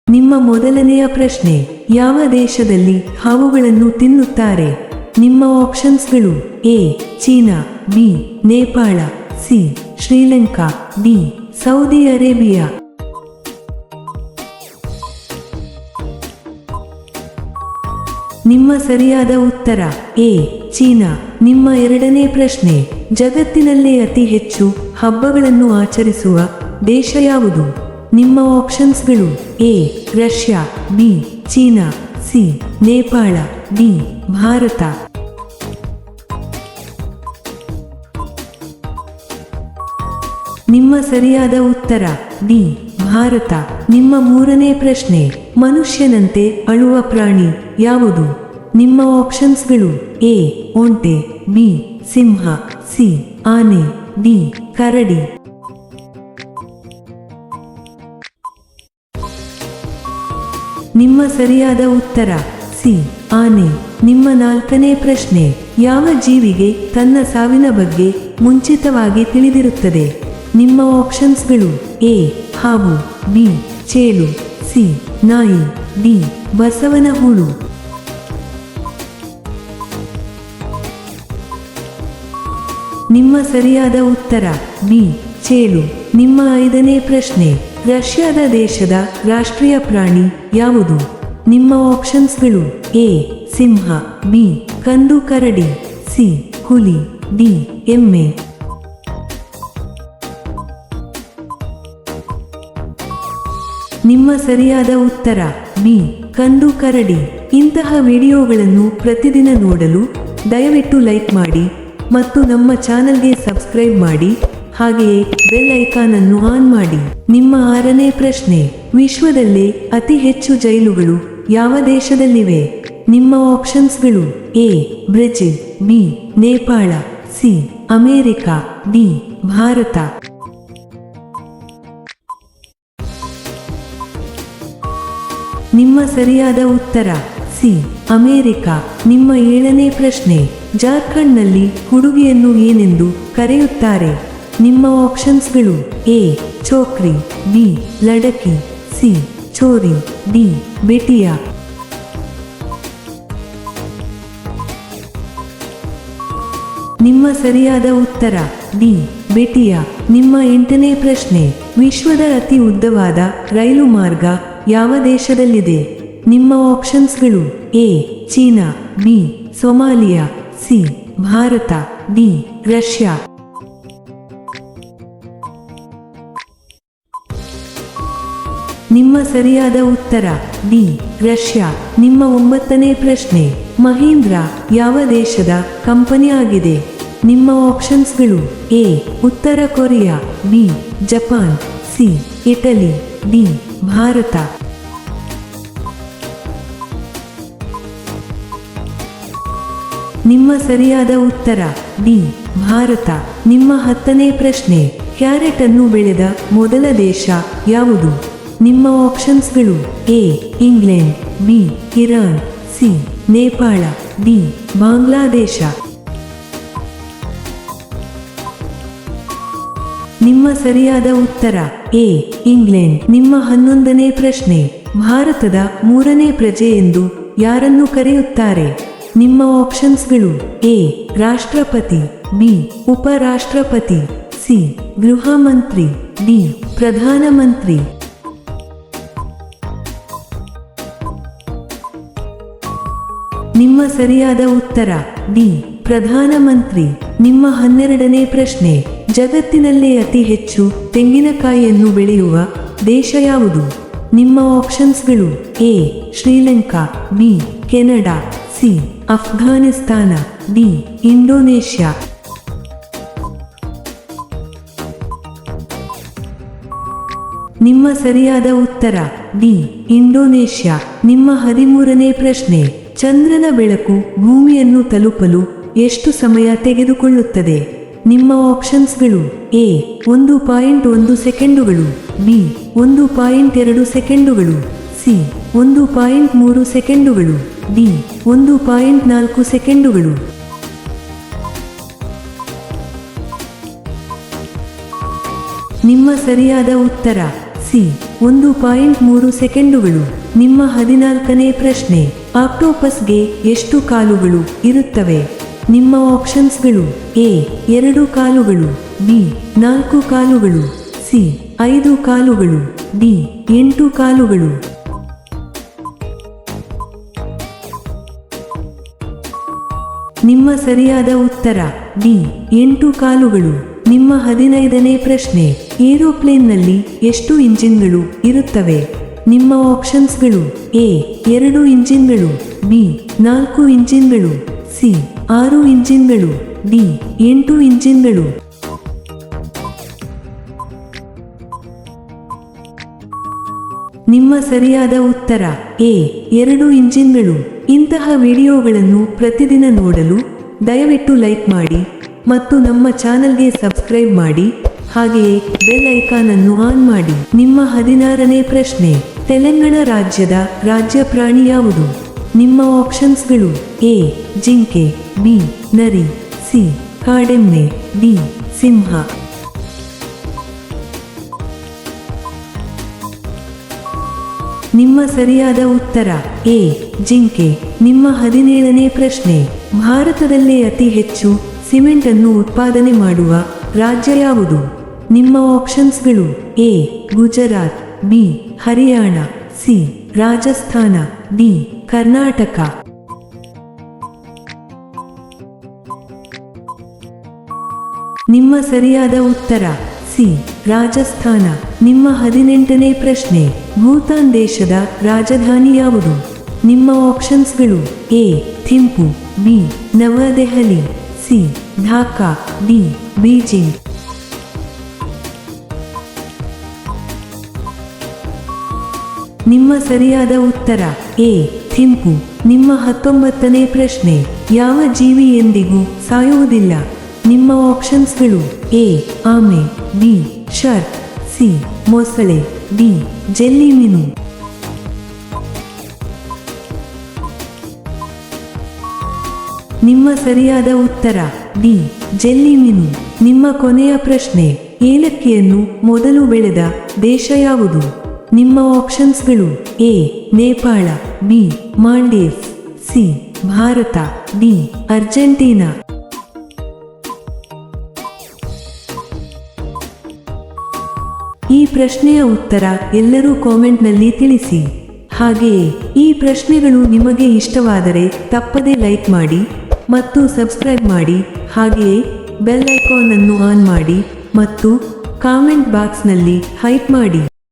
ನಿಮ್ಮ ಮೊದಲನೆಯ ಪ್ರಶ್ನೆ, ಯಾವ ದೇಶದಲ್ಲಿ ಹಾವುಗಳನ್ನು ತಿನ್ನುತ್ತಾರೆ? ನಿಮ್ಮ ಆಪ್ಷನ್ಸ್ಗಳು: A China, B Nepal, C Sri Lanka, D Saudi Arabia. ನಿಮ್ಮ ಸರಿಯಾದ ಉತ್ತರ ಎ ಚೀನಾ. ನಿಮ್ಮ ಎರಡನೇ ಪ್ರಶ್ನೆ, ಜಗತ್ತಿನಲ್ಲೇ ಅತಿ ಹೆಚ್ಚು ಹಬ್ಬಗಳನ್ನು ಆಚರಿಸುವ ದೇಶ ಯಾವುದು? ನಿಮ್ಮ ಆಪ್ಷನ್ಸ್ಗಳು: A Russia, B China, C Nepal, D Bharat. ನಿಮ್ಮ ಸರಿಯಾದ ಉತ್ತರ ಡಿ ಭಾರತ. ನಿಮ್ಮ ಮೂರನೇ ಪ್ರಶ್ನೆ, ಮನುಷ್ಯನಂತೆ ಅಳುವ ಪ್ರಾಣಿ ಯಾವುದು? ನಿಮ್ಮ ಆಪ್ಷನ್ಸ್ಗಳು: ಎ ಒಂಟೆ, ಬಿ ಸಿಂಹ, ಸಿ ಆನೆ, ಡಿ ಕರಡಿ. ನಿಮ್ಮ ಸರಿಯಾದ ಉತ್ತರ ಸಿ ಆನೆ. ನಿಮ್ಮ ನಾಲ್ಕನೇ ಪ್ರಶ್ನೆ, ಯಾವ ಜೀವಿಗೆ ತನ್ನ ಸಾವಿನ ಬಗ್ಗೆ ಮುಂಚಿತವಾಗಿ ತಿಳಿದಿರುತ್ತದೆ? ನಿಮ್ಮ ಆಪ್ಷನ್ಸ್ಗಳು: ಎ ಹಾವು, ಬಿ ಚೇಳು, ಸಿ ನಾಯಿ, ಡಿ ಬಸವನ ಹುಳು. ನಿಮ್ಮ ಸರಿಯಾದ ಉತ್ತರ ಬಿ ಚೇಳು. ನಿಮ್ಮ ಐದನೇ ಪ್ರಶ್ನೆ, ರಷ್ಯಾದ ದೇಶದ ರಾಷ್ಟ್ರೀಯ ಪ್ರಾಣಿ ಯಾವುದು? ನಿಮ್ಮ ಆಪ್ಷನ್ಸ್ಗಳು: ಎ ಸಿಂಹ, ಬಿ ಕಂದು ಕರಡಿ, ಸಿ ಹುಲಿ, ಡಿ ಎಮ್ಮೆ. ನಿಮ್ಮ ಸರಿಯಾದ ಉತ್ತರ ಬಿ ಕಂದು ಕರಡಿ. ಇಂತಹ ವಿಡಿಯೋಗಳನ್ನು ಪ್ರತಿದಿನ ನೋಡಲು ದಯವಿಟ್ಟು ಲೈಕ್ ಮಾಡಿ ಮತ್ತು ನಮ್ಮ ಚಾನಲ್ಗೆ ಸಬ್ಸ್ಕ್ರೈಬ್ ಮಾಡಿ, ಹಾಗೆಯೇ ಬೆಲ್ ಐಕಾನ್ ಅನ್ನು ಆನ್ ಮಾಡಿ. ನಿಮ್ಮ ಆರನೇ ಪ್ರಶ್ನೆ, ವಿಶ್ವದಲ್ಲೇ ಅತಿ ಹೆಚ್ಚು ಜೈಲುಗಳು ಯಾವ ದೇಶದಲ್ಲಿವೆ? ನಿಮ್ಮ ಆಪ್ಷನ್ಸ್ಗಳು: A Brazil, B Nepal, C America, D Bharat. ನಿಮ್ಮ ಸರಿಯಾದ ಉತ್ತರ ಸಿ ಅಮೇರಿಕಾ. ನಿಮ್ಮ ಏಳನೇ ಪ್ರಶ್ನೆ, ಜಾರ್ಖಂಡ್ನಲ್ಲಿ ಹುಡುಗಿಯನ್ನು ಏನೆಂದು ಕರೆಯುತ್ತಾರೆ? ನಿಮ್ಮ ಆಪ್ಷನ್ಸ್ಗಳು: A ಚೋಕ್ರಿ, B ಲಡಕಿ, C Chori, D ಬೆಟಿಯಾ. ನಿಮ್ಮ ಸರಿಯಾದ ಉತ್ತರ ಡಿ ಬೆಟಿಯಾ. ನಿಮ್ಮ ಎಂಟನೇ ಪ್ರಶ್ನೆ, ವಿಶ್ವದ ಅತಿ ಉದ್ದವಾದ ರೈಲು ಮಾರ್ಗ ಯಾವ ದೇಶದಲ್ಲಿದೆ? ನಿಮ್ಮ ಆಪ್ಷನ್ಸ್ಗಳು: A China, B Somalia, C Bharat, D Russia. ನಿಮ್ಮ ಸರಿಯಾದ ಉತ್ತರ ಡಿ ರಷ್ಯಾ. ನಿಮ್ಮ ಒಂಬತ್ತನೇ ಪ್ರಶ್ನೆ, ಮಹೀಂದ್ರ ಯಾವ ದೇಶದ ಕಂಪನಿ ಆಗಿದೆ? ನಿಮ್ಮ ಆಪ್ಷನ್ಸ್ಗಳು: ಎ ಉತ್ತರ Korea, B Japan, C Italy, D Bharat. ನಿಮ್ಮ ಸರಿಯಾದ ಉತ್ತರ ಡಿ ಭಾರತ. ನಿಮ್ಮ ಹತ್ತನೇ ಪ್ರಶ್ನೆ, ಕ್ಯಾರೆಟ್ ಅನ್ನು ಬೆಳೆದ ಮೊದಲ ದೇಶ ಯಾವುದು? ನಿಮ್ಮ ಆಪ್ಷನ್ಸ್ಗಳು: A England, B Iran, C Nepal, D Bangladesh. ನಿಮ್ಮ ಸರಿಯಾದ ಉತ್ತರ ಎ ಇಂಗ್ಲೆಂಡ್. ನಿಮ್ಮ 11ನೇ ಪ್ರಶ್ನೆ, ಭಾರತದ ಮೂರನೇ ಪ್ರಜೆ ಎಂದು ಯಾರನ್ನು ಕರೆಯುತ್ತಾರೆ? ನಿಮ್ಮ ಆಪ್ಷನ್ಸ್ಗಳು: ಎ ರಾಷ್ಟ್ರಪತಿ, ಬಿ ಉಪರಾಷ್ಟ್ರಪತಿ, ಸಿ ಗೃಹ ಮಂತ್ರಿ, ಡಿ ಪ್ರಧಾನಮಂತ್ರಿ. ನಿಮ್ಮ ಸರಿಯಾದ ಉತ್ತರ ಡಿ ಪ್ರಧಾನಮಂತ್ರಿ. ನಿಮ್ಮ 12ನೇ ಪ್ರಶ್ನೆ, ಜಗತ್ತಿನಲ್ಲೇ ಅತಿ ಹೆಚ್ಚು ತೆಂಗಿನಕಾಯಿಯನ್ನು ಬೆಳೆಯುವ ದೇಶ ಯಾವುದು? ನಿಮ್ಮ ಆಪ್ಷನ್ಸ್ಗಳು: A Sri Lanka, B Canada, C Afghanistan, D Indonesia. ನಿಮ್ಮ ಸರಿಯಾದ ಉತ್ತರ ಡಿ ಇಂಡೋನೇಷ್ಯಾ. ನಿಮ್ಮ 13ನೇ ಪ್ರಶ್ನೆ, ಚಂದ್ರನ ಬೆಳಕು ಭೂಮಿಯನ್ನು ತಲುಪಲು ಎಷ್ಟು ಸಮಯ ತೆಗೆದುಕೊಳ್ಳುತ್ತದೆ? ನಿಮ್ಮ ಆಪ್ಷನ್ಸ್ಗಳು: ಎ 1.1 ಸೆಕೆಂಡುಗಳು, ಬಿ 1.2 ಸೆಕೆಂಡುಗಳು, ಸಿ 1.3 ಸೆಕೆಂಡುಗಳು, ಡಿ 1.4 ಸೆಕೆಂಡುಗಳು. ನಿಮ್ಮ ಸರಿಯಾದ ಉತ್ತರ ಸಿ 1.3 ಸೆಕೆಂಡುಗಳು. ನಿಮ್ಮ 14ನೇ ಪ್ರಶ್ನೆ, ಆಕ್ಟೋಪಸ್ಗೆ ಎಷ್ಟು ಕಾಲುಗಳು ಇರುತ್ತವೆ? ನಿಮ್ಮ ಆಪ್ಷನ್ಸ್ಗಳು: ಎ 2 ಕಾಲುಗಳು, ಬಿ 4 ಕಾಲುಗಳು, ಸಿ 5 ಕಾಲುಗಳು, ಡಿ 8 ಕಾಲುಗಳು. ನಿಮ್ಮ ಸರಿಯಾದ ಉತ್ತರ ಡಿ 8 ಕಾಲುಗಳು. ನಿಮ್ಮ 15ನೇ ಪ್ರಶ್ನೆ, ಏರೋಪ್ಲೇನ್ನಲ್ಲಿ ಎಷ್ಟು ಇಂಜಿನ್ಗಳು ಇರುತ್ತವೆ? ನಿಮ್ಮ ಆಪ್ಷನ್ಸ್ಗಳು: ಎ 2 ಇಂಜಿನ್ಗಳು, ಬಿ 4 ಇಂಜಿನ್ಗಳು, ಸಿ 6 ಇಂಜಿನ್ಗಳು, ಡಿ 8 ಇಂಜಿನ್ಗಳು. ನಿಮ್ಮ ಸರಿಯಾದ ಉತ್ತರ ಎ 2 ಇಂಜಿನ್ಗಳು. ಇಂತಹ ವಿಡಿಯೋಗಳನ್ನು ಪ್ರತಿದಿನ ನೋಡಲು ದಯವಿಟ್ಟು ಲೈಕ್ ಮಾಡಿ ಮತ್ತು ನಮ್ಮ ಚಾನಲ್ಗೆ ಸಬ್ಸ್ಕ್ರೈಬ್ ಮಾಡಿ, ಹಾಗೆಯೇ ಬೆಲ್ ಐಕಾನ್ ಅನ್ನು ಆನ್ ಮಾಡಿ. ನಿಮ್ಮ 16ನೇ ಪ್ರಶ್ನೆ, ತೆಲಂಗಾಣ ರಾಜ್ಯದ ರಾಜ್ಯ ಪ್ರಾಣಿ ಯಾವುದು? ನಿಮ್ಮ ಆಪ್ಷನ್ಸ್ಗಳು: ಎ ಜಿಂಕೆ, ಬಿ ನರಿ, ಸಿ ಕಾಡೆಮ್ಮೆ, ಡಿ ಸಿಂಹ. ನಿಮ್ಮ ಸರಿಯಾದ ಉತ್ತರ ಎ ಜಿಂಕೆ. ನಿಮ್ಮ 17ನೇ ಪ್ರಶ್ನೆ, ಭಾರತದಲ್ಲೇ ಅತಿ ಹೆಚ್ಚು ಸಿಮೆಂಟ್ ಅನ್ನು ಉತ್ಪಾದನೆ ಮಾಡುವ ರಾಜ್ಯ ಯಾವುದು? ನಿಮ್ಮ ಆಪ್ಷನ್ಸ್ಗಳು: A Gujarat, B Haryana, C Rajasthan, D Karnataka. ನಿಮ್ಮ ಸರಿಯಾದ ಉತ್ತರ ಸಿ ರಾಜಸ್ಥಾನ. ನಿಮ್ಮ 18ನೇ ಪ್ರಶ್ನೆ, ಭೂತಾನ್ ದೇಶದ ರಾಜಧಾನಿ ಯಾವುದು? ನಿಮ್ಮ ಆಪ್ಷನ್ಸ್ಗಳು: A Thimphu, B New Delhi, C Dhaka, D Beijing. ನಿಮ್ಮ ಸರಿಯಾದ ಉತ್ತರ ಎ ಥಿಂಪು. ನಿಮ್ಮ 19ನೇ ಪ್ರಶ್ನೆ, ಯಾವ ಜೀವಿ ಎಂದಿಗೂ ಸಾಯುವುದಿಲ್ಲ? ನಿಮ್ಮ ಆಪ್ಷನ್ಸ್ಗಳು: ಎ ಆಮೆ, ಬಿ ಶಾರ್ಕ್, ಸಿ ಮೊಸಳೆ, ಡಿ ಜೆಲ್ಲಿ ಮೀನು. ನಿಮ್ಮ ಸರಿಯಾದ ಉತ್ತರ ಡಿ ಜೆಲ್ಲಿ ಮೀನು. ನಿಮ್ಮ ಕೊನೆಯ ಪ್ರಶ್ನೆ, ಏಲಕ್ಕಿಯನ್ನು ಮೊದಲು ಬೆಳೆದ ದೇಶ ಯಾವುದು? ನಿಮ್ಮ ಆಪ್ಷನ್ಸ್ಗಳು: A Nepal, B Maldives, C Bharat, D Argentina. ಈ ಪ್ರಶ್ನೆಯ ಉತ್ತರ ಎಲ್ಲರೂ ಕಾಮೆಂಟ್ನಲ್ಲಿ ತಿಳಿಸಿ. ಹಾಗೆಯೇ ಈ ಪ್ರಶ್ನೆಗಳು ನಿಮಗೆ ಇಷ್ಟವಾದರೆ ತಪ್ಪದೇ ಲೈಕ್ ಮಾಡಿ ಮತ್ತು ಸಬ್ಸ್ಕ್ರೈಬ್ ಮಾಡಿ, ಹಾಗೆಯೇ ಬೆಲ್ ಐಕಾನ್ ಅನ್ನು ಆನ್ ಮಾಡಿ ಮತ್ತು ಕಾಮೆಂಟ್ ಬಾಕ್ಸ್ನಲ್ಲಿ ಹೈಪ್ ಮಾಡಿ.